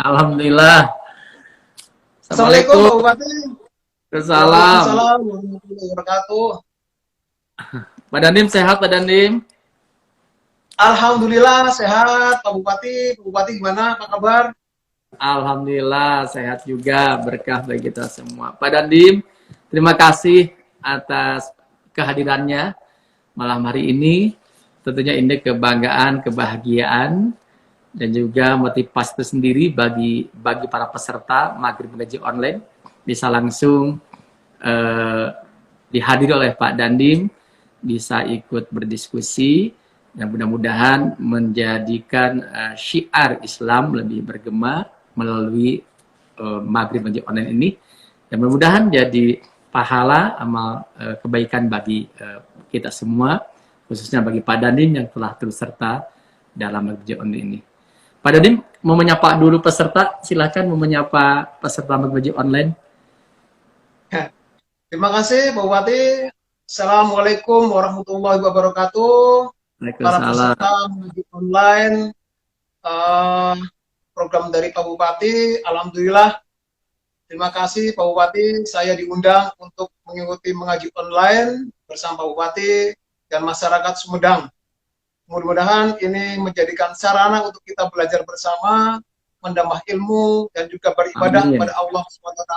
Alhamdulillah. Assalamualaikum Assalamualaikum. Pak Bupati. Salam. Waalaikumsalam warahmatullahi wabarakatuh. Pak Dandim sehat, Pak Dandim? Alhamdulillah sehat Pak Bupati. Pak Bupati gimana? Apa kabar? Alhamdulillah sehat juga, berkah bagi kita semua. Pak Dandim, terima kasih atas kehadirannya malam hari ini. Tentunya ini kebanggaan, kebahagiaan, dan juga motivasi tersendiri bagi para peserta Maghrib Mengaji Online bisa langsung dihadiri oleh Pak Dandim, bisa ikut berdiskusi, dan mudah-mudahan menjadikan syiar Islam lebih bergema melalui Maghrib Mengaji Online ini, dan mudah-mudahan jadi pahala amal kebaikan bagi kita semua, khususnya bagi Pak Dandim yang telah turut serta dalam Maghrib Mengaji Online ini. Pak Dandim mau menyapa dulu peserta, silakan mau menyapa peserta Maghrib Mengaji Online. Terima kasih Pak Bupati. Assalamualaikum warahmatullahi wabarakatuh. Para peserta mengaji online program dari Pak Bupati, alhamdulillah. Terima kasih Pak Bupati, saya diundang untuk mengikuti mengaji online bersama Pak Bupati dan masyarakat Sumedang. Mudah-mudahan ini menjadikan sarana untuk kita belajar bersama, menambah ilmu dan juga beribadah kepada Allah SWT,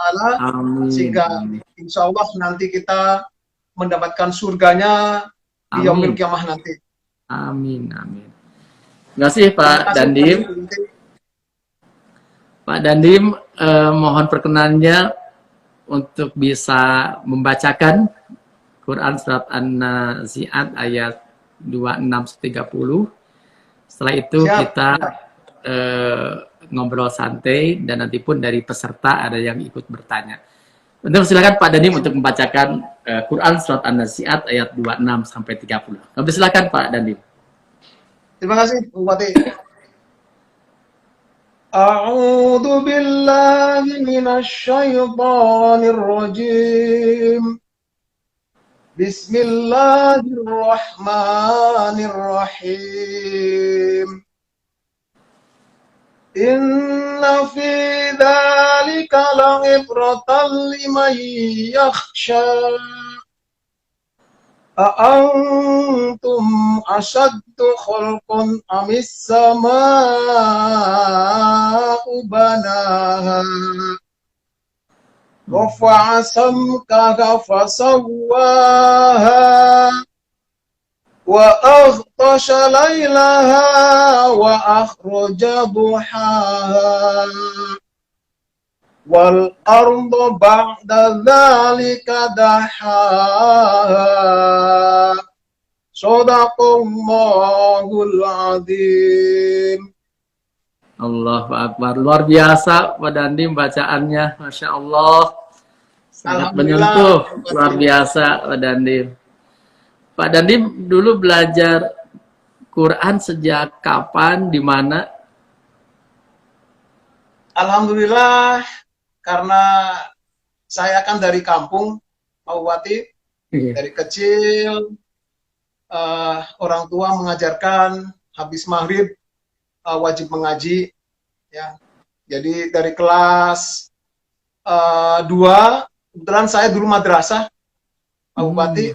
sehingga insya Allah nanti kita mendapatkan surganya di yaumil kiamah nanti. Amin, amin. Terima kasih Pak Dandim. Pak Dandim, mohon perkenannya untuk bisa membacakan Quran Surat An-Nazi'at ayat 26-30. Setelah itu kita ngobrol santai, dan nanti pun dari peserta ada yang ikut bertanya. Untuk silakan Pak Dandim untuk membacakan Quran Surat An-Nazi'at ayat 26-30. Silakan Pak Dandim. Terima kasih Bupati. A'udzu billahi minasy syaithanir rajim. Bismillahirrahmanirrahim. Inna fi dzalika la'ibratan liman yakhsha. A'antum asaddu khalqan amis samaa'u banaha. Rafa'a samkaha fasawwaha. Wa aghtasha laylaha wa akhraja duhaha. Wal arda ba'da dzalika dahaha. Shadaqallahul azim. Allahu Akbar. Luar biasa Pak Dandim bacaannya, Masya Allah. Sangat menyentuh, luar biasa Pak Dandim. Pak Dandim dulu belajar Quran sejak kapan, di mana? Alhamdulillah, karena saya kan dari kampung, Pak Bupati. Dari kecil orang tua mengajarkan habis maghrib wajib mengaji, ya. Jadi dari kelas 2, kebetulan saya dulu madrasah, Pak Bupati,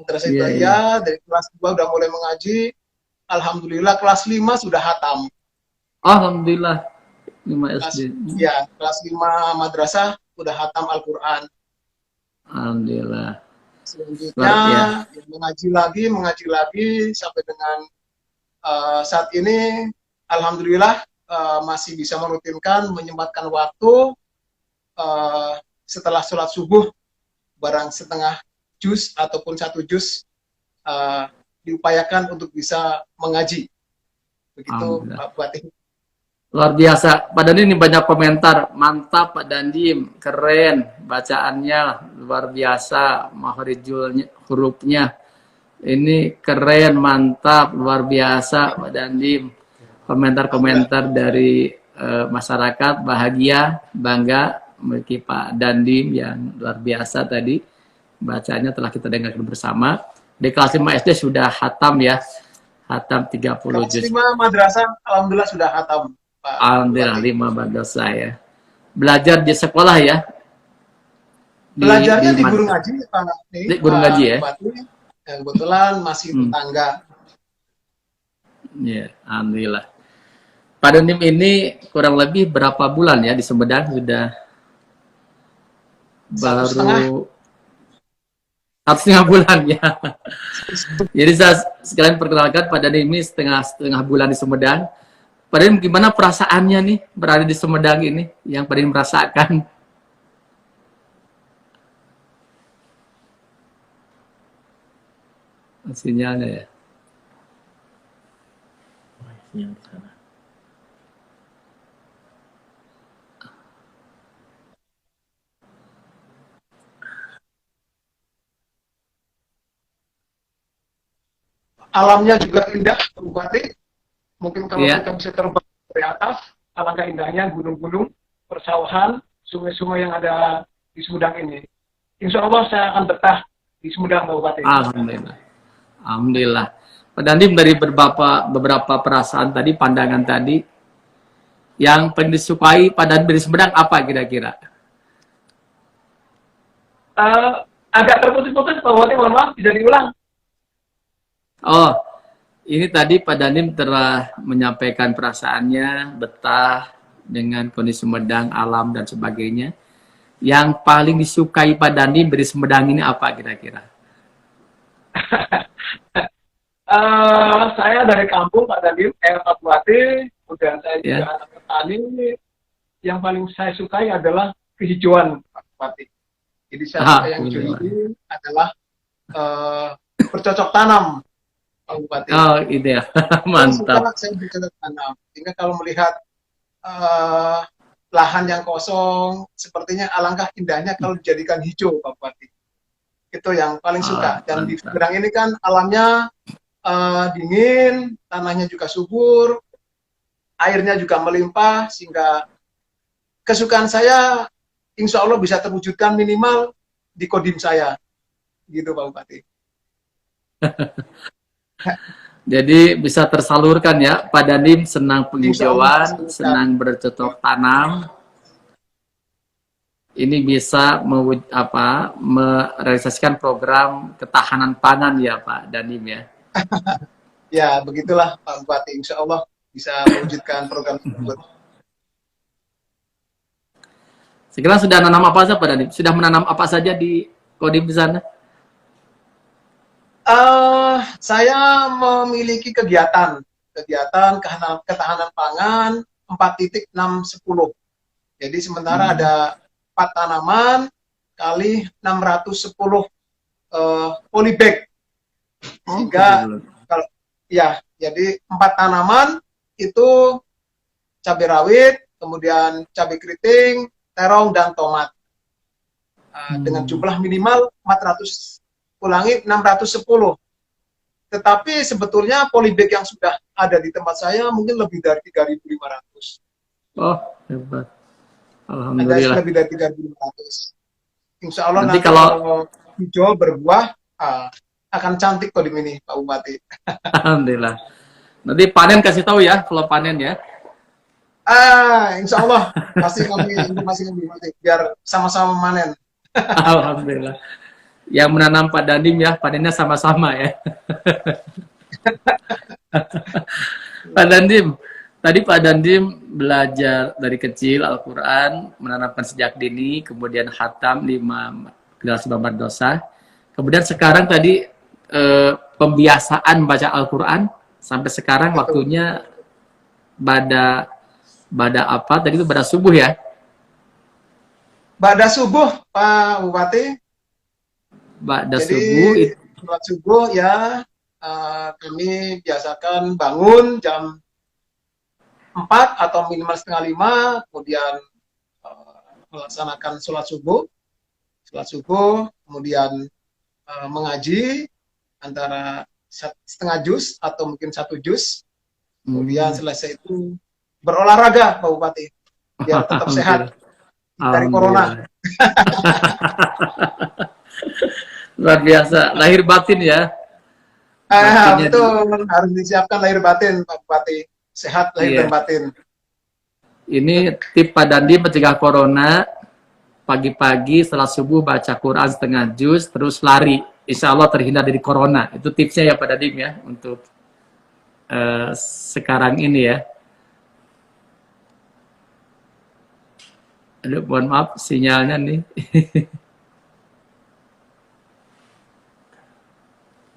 madrasah Ibtida'iyah. Dari kelas 2 udah mulai mengaji. Alhamdulillah kelas 5 sudah hatam. Alhamdulillah 5 SD. Ya, kelas 5 madrasah udah hatam Al-Quran. Alhamdulillah. Selanjutnya mengaji lagi sampai dengan saat ini, alhamdulillah masih bisa merutinkan, menyempatkan waktu setelah sholat subuh, barang setengah juz ataupun 1 juz diupayakan untuk bisa mengaji. Begitu Pak Bupati. Luar biasa. Pak Dandim ini banyak komentar. Mantap Pak Dandim, keren bacaannya, luar biasa, makharijul hurufnya. Ini keren, mantap, luar biasa Pak Dandim. Komentar-komentar dari masyarakat bahagia, bangga memiliki Pak Dandim yang luar biasa tadi. Bacaannya telah kita dengarkan bersama. Di kelas 5 SD sudah hatam ya. Hatam 30 juz. Kelas 5 madrasah alhamdulillah sudah hatam. Pak Alhamdulillah Bupati. 5 madrasah ya. Belajar di sekolah ya? Belajarnya di guru madrasah. ngaji, Pak, nih, Di guru Pak ngaji ya? Bupati. Yang kebetulan masih Hmm. tetangga. Ya, alhamdulillah. Pak Dandim ini kurang lebih berapa bulan ya di Sumedang? Sudah 1,5. baru 1,5 bulan ya. Jadi saya sekalian perkenalkan Pak Dandim ini setengah bulan di Sumedang. Pak Dandim gimana perasaannya nih berada di Sumedang ini? Yang Pak Dandim merasakan? Sinyalnya ya. Sinyal di sana. Alamnya juga indah, Pak Bupati. Mungkin kalau Iya. kita bisa terbang dari atas, alangkah indahnya gunung-gunung, persawahan, sungai-sungai yang ada di Sumedang ini. Insya Allah saya akan betah di Sumedang, Pak Bupati. Alhamdulillah. Alhamdulillah. Pak Dandim dari beberapa perasaan tadi, pandangan tadi, yang paling disukai Pak Dandim dari Sumedang apa kira-kira? Agak terputus-putus, Pak Bupati, mohon maaf, bisa diulang. Oh, ini tadi Pak Dandim telah menyampaikan perasaannya, betah dengan kondisi Sumedang, alam, dan sebagainya. Yang paling disukai Pak Dandim dari Sumedang ini apa kira-kira? Saya dari kampung, Pak Dandim, Pak Bupati, kemudian saya juga anak petani. Yang paling saya sukai adalah kehijauan, Pak Bupati. Jadi saya yang juli adalah bercocok tanam, Pak Bupati. Oh, ideal. Mantap. Saya bercocok tanam. Sehingga kalau melihat lahan yang kosong, sepertinya alangkah indahnya kalau dijadikan hijau, Pak Bupati. Itu yang paling suka. Dan di Sumedang ini kan alamnya dingin, tanahnya juga subur, airnya juga melimpah, sehingga kesukaan saya insya Allah bisa terwujudkan minimal di kodim saya. Gitu, Pak Bupati. Jadi bisa tersalurkan ya, Pak Dandim senang penghijauan, senang bercocok tanam. Ini bisa merealisasikan program ketahanan pangan ya Pak Dandim ya. Ya, begitulah Pak Bupati. Insya Allah bisa mewujudkan program tersebut. Sekarang sudah menanam apa saja Pak Dandim? Sudah menanam apa saja di kodim di sana? Saya memiliki kegiatan ketahanan pangan 4.610. Jadi sementara ada 4 tanaman kali 610 polybag. Sehingga kalau ya, jadi 4 tanaman itu cabai rawit, kemudian cabai keriting, terong dan tomat. Dengan jumlah minimal 610. Tetapi sebetulnya polybag yang sudah ada di tempat saya mungkin lebih dari 3.500. Oh, hebat. Alhamdulillah. Ada lebih dari 3.500. Insya Allah nanti kalau hijau berbuah akan cantik kodim ini, Pak Bupati. Alhamdulillah. Nanti panen kasih tahu ya kalau panen ya. Insya Allah pasti kami informasi biar sama-sama manen. Alhamdulillah. Yang menanam Pak Dandim ya, panennya sama-sama ya. Pak Dandim, tadi Pak Dandim belajar dari kecil Al-Quran, menanamkan sejak dini, kemudian khatam 5 generasi madrasah. Kemudian sekarang tadi pembiasaan baca Al-Quran, sampai sekarang waktunya bada apa? Tadi itu bada subuh ya? Bada subuh, Pak Bupati. Bada Jadi, subuh. sholat subuh ya, kami biasakan bangun jam 4 atau minimal setengah 5, kemudian melaksanakan sholat subuh, kemudian mengaji antara setengah juz atau mungkin 1 juz, kemudian selesai itu berolahraga, Pak Bupati, biar tetap sehat dari corona. Luar biasa, lahir batin ya. Betul, harus disiapkan lahir batin, Pak Bupati. Sehat lahir dan batin. Ini tip Pak Dandi mencegah corona, pagi-pagi setelah subuh baca Quran setengah juz, terus lari. Insya Allah terhindar dari corona. Itu tipsnya ya Pak Dandi ya, untuk sekarang ini ya. Aduh, mohon maaf sinyalnya nih.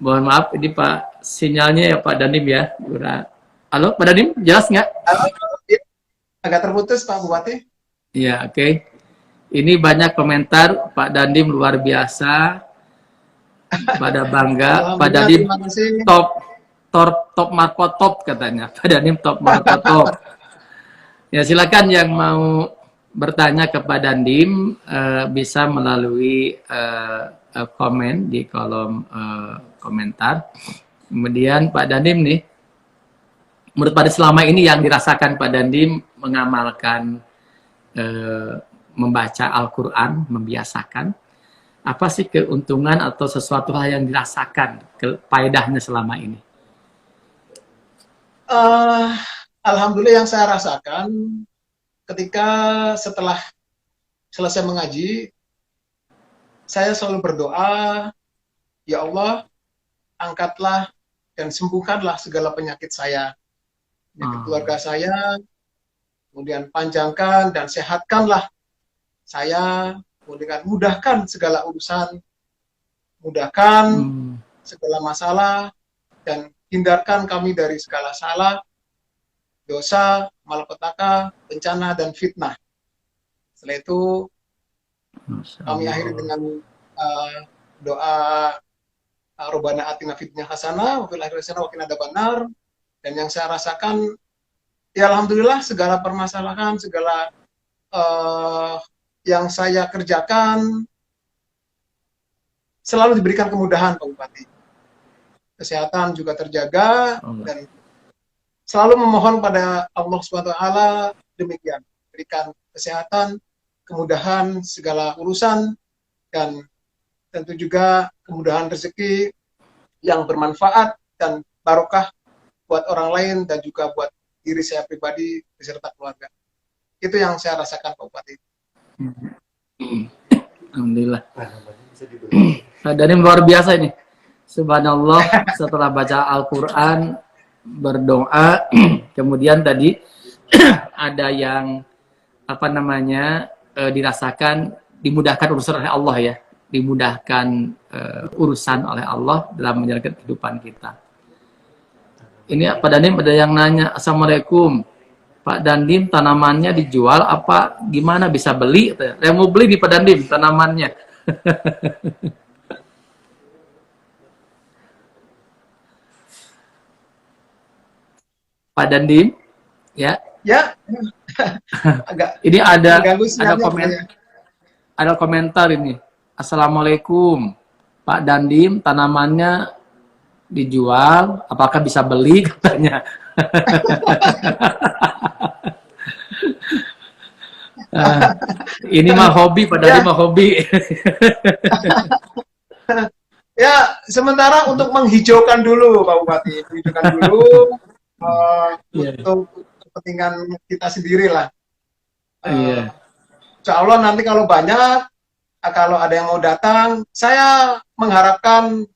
Mohon maaf, ini Pak sinyalnya ya Pak Danim ya. Halo Pak Danim, jelas nggak? Agak terputus Pak Bupati. Iya, oke. Ini banyak komentar, Pak Dandim luar biasa. Pada bangga, Pak Dandim top Marco top katanya. Pak Dandim top Marco top. Ya silakan yang mau bertanya ke Pak Dandim bisa melalui komen di kolom komentar. Kemudian Pak Dandim nih, menurut Pak selama ini yang dirasakan Pak Dandim mengamalkan membaca Al-Quran, membiasakan, apa sih keuntungan atau sesuatu hal yang dirasakan faedahnya selama ini? Alhamdulillah yang saya rasakan ketika setelah selesai mengaji, saya selalu berdoa, ya Allah, angkatlah dan sembuhkanlah segala penyakit saya, penyakit keluarga saya, kemudian panjangkan dan sehatkanlah saya, kemudian mudahkan segala urusan, mudahkan segala masalah, dan hindarkan kami dari segala salah, dosa, malapetaka, bencana, dan fitnah. Setelah itu, kami akhiri dengan doa Rabbana atina fid dunya hasanah wa fil akhirati hasanah wa qina adzabannar. Dan yang saya rasakan, ya alhamdulillah segala permasalahan, segala yang saya kerjakan selalu diberikan kemudahan Pak Bupati. Kesehatan juga terjaga dan selalu memohon pada Allah SWT demikian, berikan kesehatan, kemudahan segala urusan, dan tentu juga kemudahan rezeki yang bermanfaat dan barokah buat orang lain dan juga buat diri saya pribadi beserta keluarga. Itu yang saya rasakan Pak Bupati. Alhamdulillah. Nah, dari luar biasa ini. Subhanallah, setelah baca Al-Quran, berdoa, kemudian tadi ada yang apa namanya dirasakan dimudahkan urusan oleh Allah ya, dimudahkan urusan oleh Allah dalam menjalankan kehidupan kita. Ini Pak Dandim ada yang nanya, Assalamualaikum, Pak Dandim tanamannya dijual apa gimana bisa beli? Saya mau beli di Pak Dandim tanamannya. Pak Dandim, ya. Ya. Agak. Ini ada komentar ini. Assalamualaikum, Pak Dandim tanamannya dijual, apakah bisa beli katanya? Ini mah hobi, Pak Dandim mah hobi. Ya, sementara untuk menghijaukan dulu Pak Bupati, menghijaukan dulu untuk kepentingan kita sendiri lah. Insya Allah nanti kalau banyak, kalau ada yang mau datang, saya mengharapkan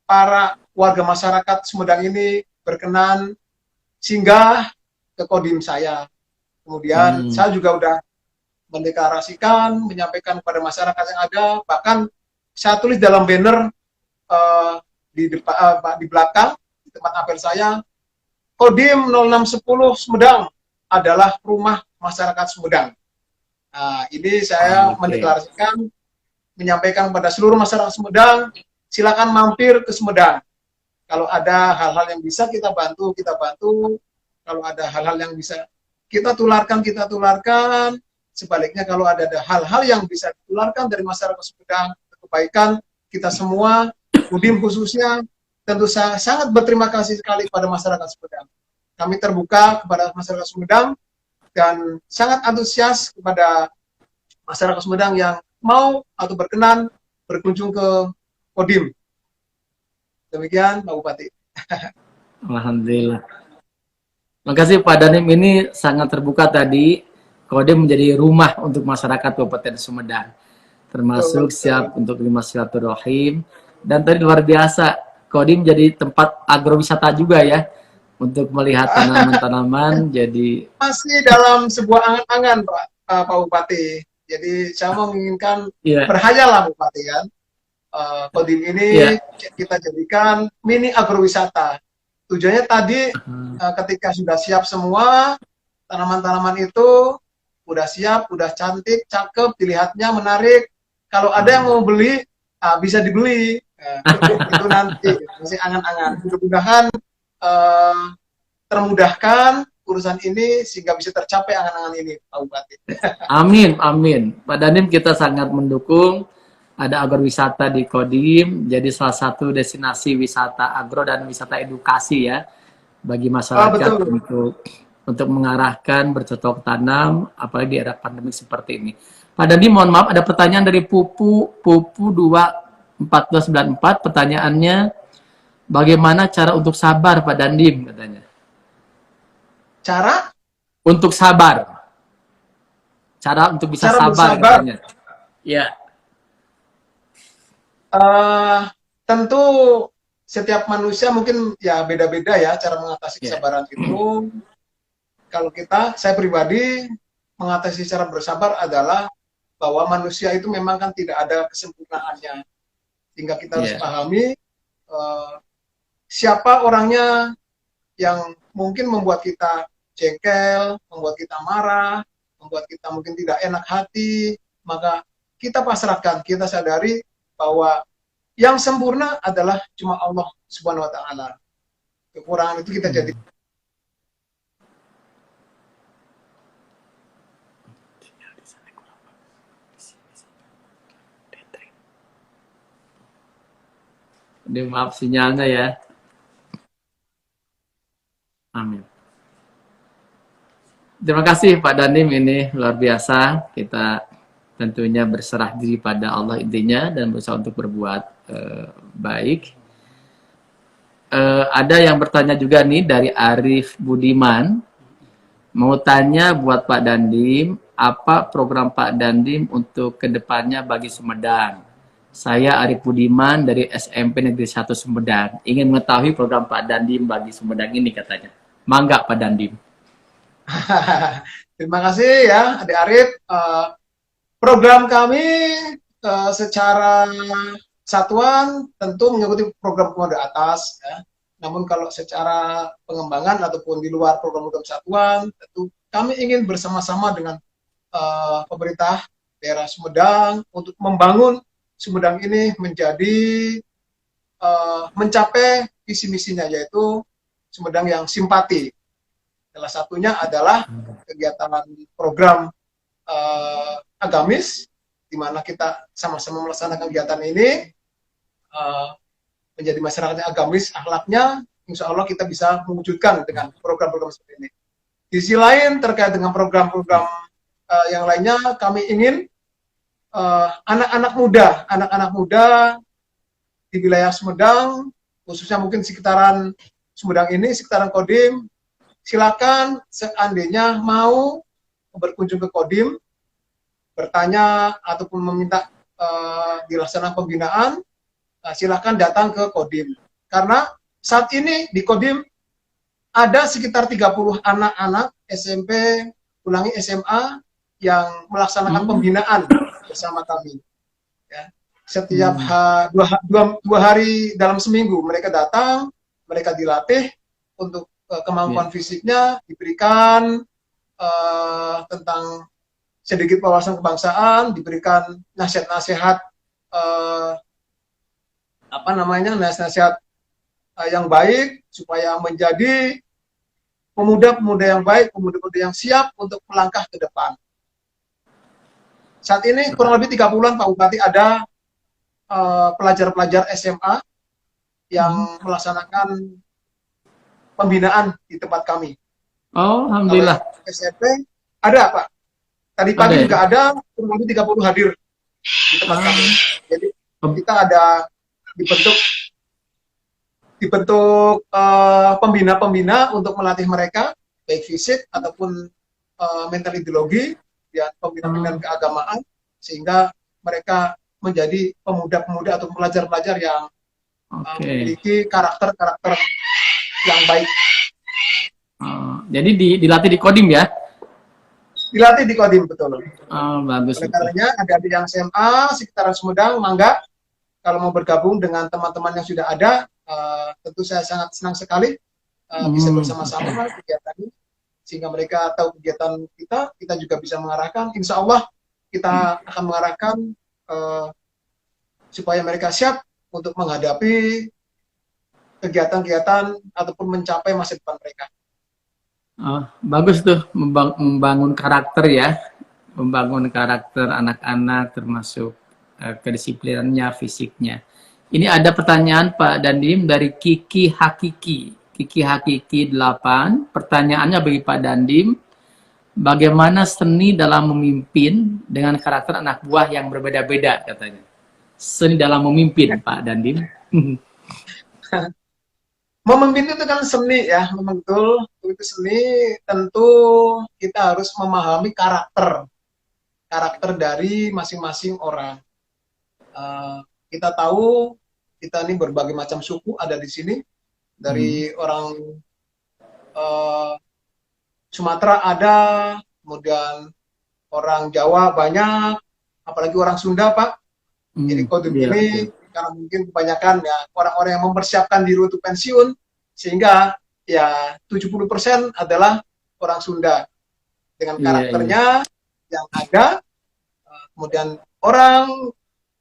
para warga masyarakat Sumedang ini berkenan singgah ke kodim saya. Kemudian saya juga udah mendeklarasikan, menyampaikan kepada masyarakat yang ada, bahkan saya tulis dalam banner di belakang, di tempat apel saya, Kodim 0610 Sumedang adalah rumah masyarakat Sumedang. Nah, ini saya mendeklarasikan, menyampaikan kepada seluruh masyarakat Sumedang, silakan mampir ke Sumedang. Kalau ada hal-hal yang bisa kita bantu, kita bantu. Kalau ada hal-hal yang bisa kita tularkan, kita tularkan. Sebaliknya kalau ada hal-hal yang bisa ditularkan dari masyarakat Sumedang, kebaikan kita semua, Kodim khususnya, tentu saya sangat berterima kasih sekali kepada masyarakat Sumedang. Kami terbuka kepada masyarakat Sumedang dan sangat antusias kepada masyarakat Sumedang yang mau atau berkenan berkunjung ke Kodim. Demikian Pak Bupati. Alhamdulillah. Terima kasih Pak Danim, ini sangat terbuka tadi. Kodim menjadi rumah untuk masyarakat Kabupaten Sumedang, termasuk siap untuk terima silaturahim. Dan tadi luar biasa, Kodim jadi tempat agrowisata juga ya, untuk melihat tanaman-tanaman. Jadi Masih dalam sebuah angan-angan, Pak Bupati. Jadi saya menginginkan ya, berhayal lah Bupati kan. Kodim ya, ini kita jadikan mini agrowisata. Tujuannya tadi ketika sudah siap semua, tanaman-tanaman itu udah siap, udah cantik, cakep, dilihatnya menarik. Kalau ada yang mau beli, bisa dibeli. Itu nanti masih angan-angan. Mudah-mudahan termudahkan urusan ini sehingga bisa tercapai angan-angan ini, Pak Bupati. amin, amin. Pak Danim, kita sangat mendukung ada agrowisata di Kodim, jadi salah satu destinasi wisata agro dan wisata edukasi ya bagi masyarakat untuk mengarahkan bercocok tanam, apalagi di era pandemi seperti ini. Pak Danim, mohon maaf, ada pertanyaan dari Pupu 21494. Pertanyaannya, bagaimana cara untuk sabar, Pak Dandim, katanya. Cara? Untuk sabar. Cara untuk bisa sabar, katanya. Ya. Tentu setiap manusia mungkin ya beda-beda ya cara mengatasi kesabaran itu. Kalau saya pribadi mengatasi cara bersabar adalah bahwa manusia itu memang kan tidak ada kesempurnaannya. Sehingga kita harus pahami siapa orangnya yang mungkin membuat kita jengkel, membuat kita marah, membuat kita mungkin tidak enak hati, maka kita pasrahkan, kita sadari bahwa yang sempurna adalah cuma Allah Subhanahu wa taala. Kekurangan itu kita jadi Maaf sinyalnya ya. Amin. Terima kasih Pak Danim, ini luar biasa. Kita tentunya berserah diri pada Allah intinya dan berusaha untuk berbuat baik. Ada yang bertanya juga nih dari Arif Budiman, mau tanya buat Pak Dandim, apa program Pak Dandim untuk kedepannya bagi Sumedang? Saya Arif Budiman dari SMP Negeri 1 Sumedang, ingin mengetahui program Pak Dandim bagi Sumedang ini, katanya. Mangga Pak Dandim. Terima kasih ya Adik Arif. Program kami secara satuan tentu mengikuti program komando atas ya. Namun kalau secara pengembangan ataupun di luar program-program satuan, tentu kami ingin bersama-sama dengan pemerintah daerah Sumedang untuk membangun Sumedang ini menjadi mencapai visi misinya, yaitu Sumedang yang simpati. Salah satunya adalah kegiatan program agamis, di mana kita sama-sama melaksanakan kegiatan ini menjadi masyarakatnya agamis, akhlaknya, insya Allah kita bisa mewujudkan dengan program-program seperti ini. Di sisi lain terkait dengan program-program yang lainnya, kami ingin anak-anak muda di wilayah Sumedang, khususnya mungkin sekitaran Sumedang ini, sekitaran Kodim, silakan seandainya mau berkunjung ke Kodim, bertanya ataupun meminta dilaksanakan pembinaan, silakan datang ke Kodim. Karena saat ini di Kodim ada sekitar 30 anak-anak SMP, ulangi SMA, yang melaksanakan pembinaan bersama kami. Ya. Setiap dua hari dalam seminggu mereka datang, mereka dilatih untuk kemampuan fisiknya, diberikan tentang sedikit wawasan kebangsaan, diberikan nasihat-nasihat nasihat-nasihat yang baik supaya menjadi pemuda-pemuda yang baik, pemuda-pemuda yang siap untuk melangkah ke depan. Saat ini kurang lebih 3 bulan Pak Bupati ada pelajar-pelajar SMA yang melaksanakan pembinaan di tempat kami. Oh, alhamdulillah. SMP ada Pak. Tadi pagi juga ada kurang lebih 30 hadir di tempat kami. Jadi kita ada dibentuk pembina-pembina untuk melatih mereka baik fisik ataupun mental ideologi, ya pembinaan keagamaan, sehingga mereka menjadi pemuda-pemuda atau pelajar-pelajar yang memiliki karakter-karakter yang baik. Jadi dilatih di Kodim ya? Dilatih di Kodim, betul. Bagus. Oleh karenanya adik-adik yang SMA sekitaran Sumedang, mangga kalau mau bergabung dengan teman-teman yang sudah ada, tentu saya sangat senang sekali bisa bersama-sama kegiatan ini, sehingga mereka tahu kegiatan kita juga bisa mengarahkan. Insya Allah kita akan mengarahkan supaya mereka siap untuk menghadapi kegiatan-kegiatan ataupun mencapai masa depan mereka. Bagus tuh, membangun karakter ya, membangun karakter anak-anak termasuk kedisiplinannya, fisiknya. Ini ada pertanyaan Pak Dandim dari Kiki Hakiki. Kiki Hakiki 8. Pertanyaannya bagi Pak Dandim, bagaimana seni dalam memimpin dengan karakter anak buah yang berbeda-beda katanya. Seni dalam memimpin Pak Dandim. Memimpin itu kan seni ya, memang betul itu seni. Tentu kita harus memahami karakter dari masing-masing orang. Kita tahu kita ini berbagai macam suku ada di sini, dari orang Sumatera ada, kemudian orang Jawa banyak, apalagi orang Sunda Pak. Jadi Kodim ini karena mungkin kebanyakan ya orang-orang yang mempersiapkan diri untuk pensiun, sehingga ya 70% adalah orang Sunda dengan karakternya yang ada. Kemudian orang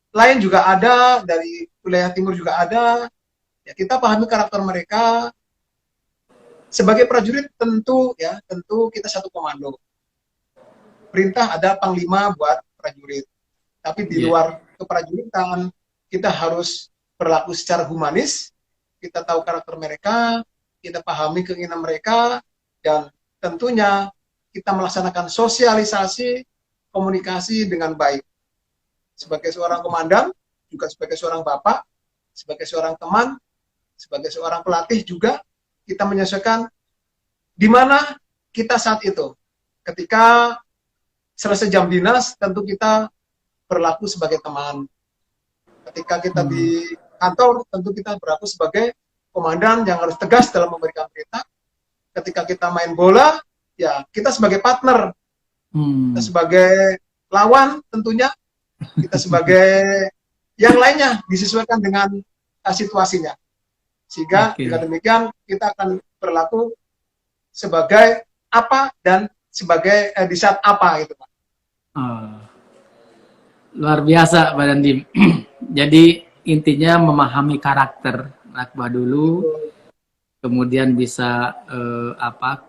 lain juga ada, dari wilayah timur juga ada. Ya, kita pahami karakter mereka. Sebagai prajurit tentu kita satu komando. Perintah ada panglima buat prajurit. Tapi di luar keprajuritan kita harus berlaku secara humanis. Kita tahu karakter mereka, kita pahami keinginan mereka, dan tentunya kita melaksanakan sosialisasi, komunikasi dengan baik. Sebagai seorang komandan, juga sebagai seorang bapak, sebagai seorang teman, sebagai seorang pelatih juga, kita menyesuaikan di mana kita saat itu. Ketika selesai jam dinas, tentu kita berlaku sebagai teman. Ketika kita di kantor, tentu kita berlaku sebagai komandan yang harus tegas dalam memberikan perintah. Ketika kita main bola, ya kita sebagai partner. Kita sebagai lawan tentunya, kita sebagai yang lainnya disesuaikan dengan situasinya. Sehingga dengan demikian kita akan berlaku sebagai apa dan sebagai di saat apa gitu Pak. Luar biasa Pak Dandim. Jadi intinya memahami karakter anak buah dulu, kemudian bisa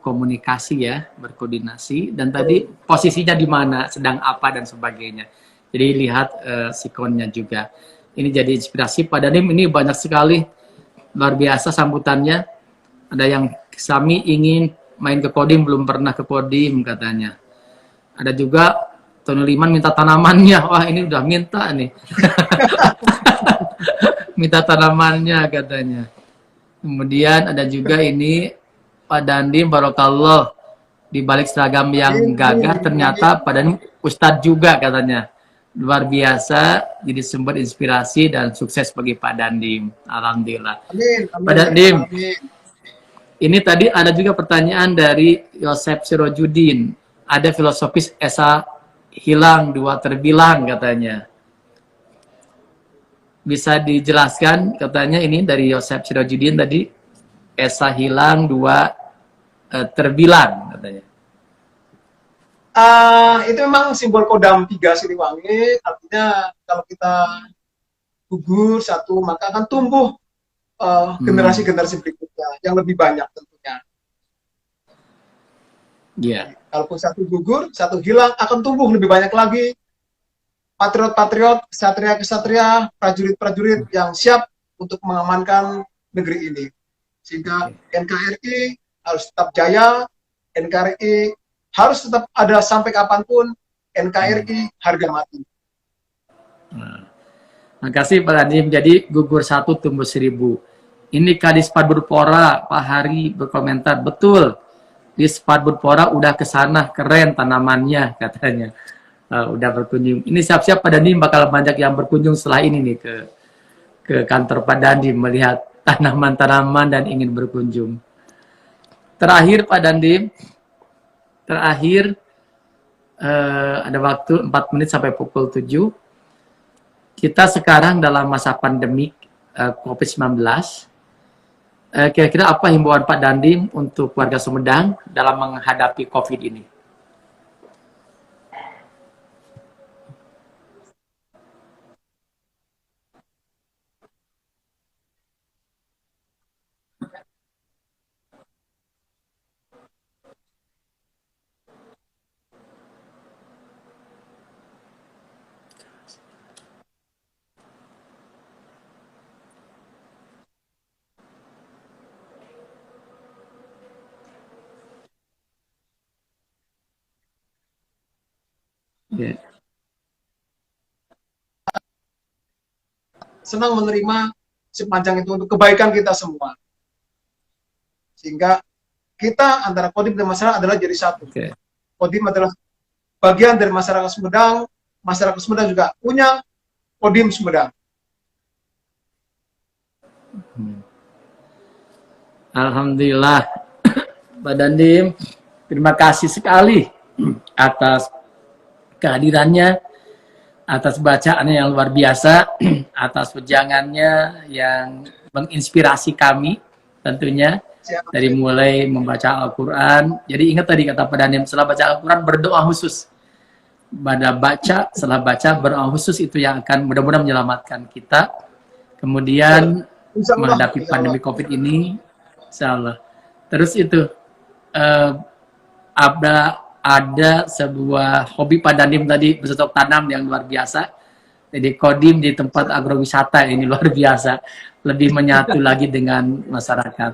komunikasi ya, berkoordinasi, dan tadi posisinya di mana, sedang apa dan sebagainya. Jadi lihat sikonnya juga. Ini jadi inspirasi Pak Dandim. Ini banyak sekali, luar biasa sambutannya. Ada yang kami ingin main ke Kodim, belum pernah ke Kodim katanya. Ada juga Tony Liman minta tanamannya. Wah ini udah minta nih. Minta tanamannya katanya. Kemudian ada juga ini Pak Dandim Barokallah, di balik seragam yang gagah ternyata Pak Dandim Ustadz juga katanya. Luar biasa, jadi sumber inspirasi dan sukses bagi Pak Dandim. Alhamdulillah. Amin. Pak Dandim, ini tadi ada juga pertanyaan dari Yosep Sirojudin. Ada filosofis Esa hilang, dua terbilang katanya. Bisa dijelaskan katanya ini dari Yosep Sirojudin tadi, Esa hilang, dua terbilang katanya. Itu memang simbol Kodam 3 Siliwangi, artinya kalau kita gugur satu, maka akan tumbuh generasi-generasi berikutnya yang lebih banyak tentunya. Kalaupun satu gugur, satu hilang, akan tumbuh lebih banyak lagi patriot-patriot, kesatria-kesatria, prajurit-prajurit yang siap untuk mengamankan negeri ini. Sehingga NKRI harus tetap jaya, NKRI harus tetap ada sampai kapanpun, NKRI harga mati. Makasih Pak Dandim. Jadi gugur satu tumbuh 1000. Ini Kadis Padurpora Pak Hari berkomentar, betul. di Spatbudpora udah kesana, keren tanamannya katanya. Udah berkunjung. Ini siap-siap Pak Dandim bakal banyak yang berkunjung setelah ini nih ke kantor Pak Dandim melihat tanaman-tanaman dan ingin berkunjung. Terakhir Pak Dandim, ada waktu 4 menit sampai pukul 7. Kita sekarang dalam masa pandemi COVID-19. Kira-kira apa himbauan Pak Dandim untuk warga Sumedang dalam menghadapi COVID ini? Yeah. Senang menerima sepanjang itu untuk kebaikan kita semua. Sehingga kita antara Kodim dan masyarakat adalah jadi satu. Okay. Kodim adalah bagian dari masyarakat Sumedang juga punya Kodim Sumedang. Alhamdulillah, Pak Dandim, terima kasih sekali atas kehadirannya, atas bacaannya yang luar biasa, atas wejangannya yang menginspirasi kami tentunya. Dari mulai membaca Al-Quran. Jadi ingat tadi kata Pak Dandim, setelah baca Al-Quran berdoa khusus. Setelah baca berdoa khusus itu yang akan mudah-mudahan menyelamatkan kita. Kemudian menghadapi pandemi COVID ini, insyaallah. Terus itu ada sebuah hobi Pak Dandim tadi bercocok tanam yang luar biasa. Jadi Kodim di tempat agrowisata ini luar biasa, lebih menyatu lagi dengan masyarakat.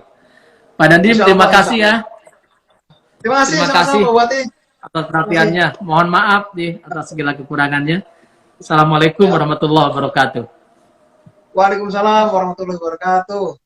Pak Dandim, terima kasih ya. Terima kasih Pak Bupati atas perhatiannya. Mohon maaf nih atas segala kekurangannya. Assalamualaikum warahmatullahi wabarakatuh. Waalaikumsalam warahmatullahi wabarakatuh.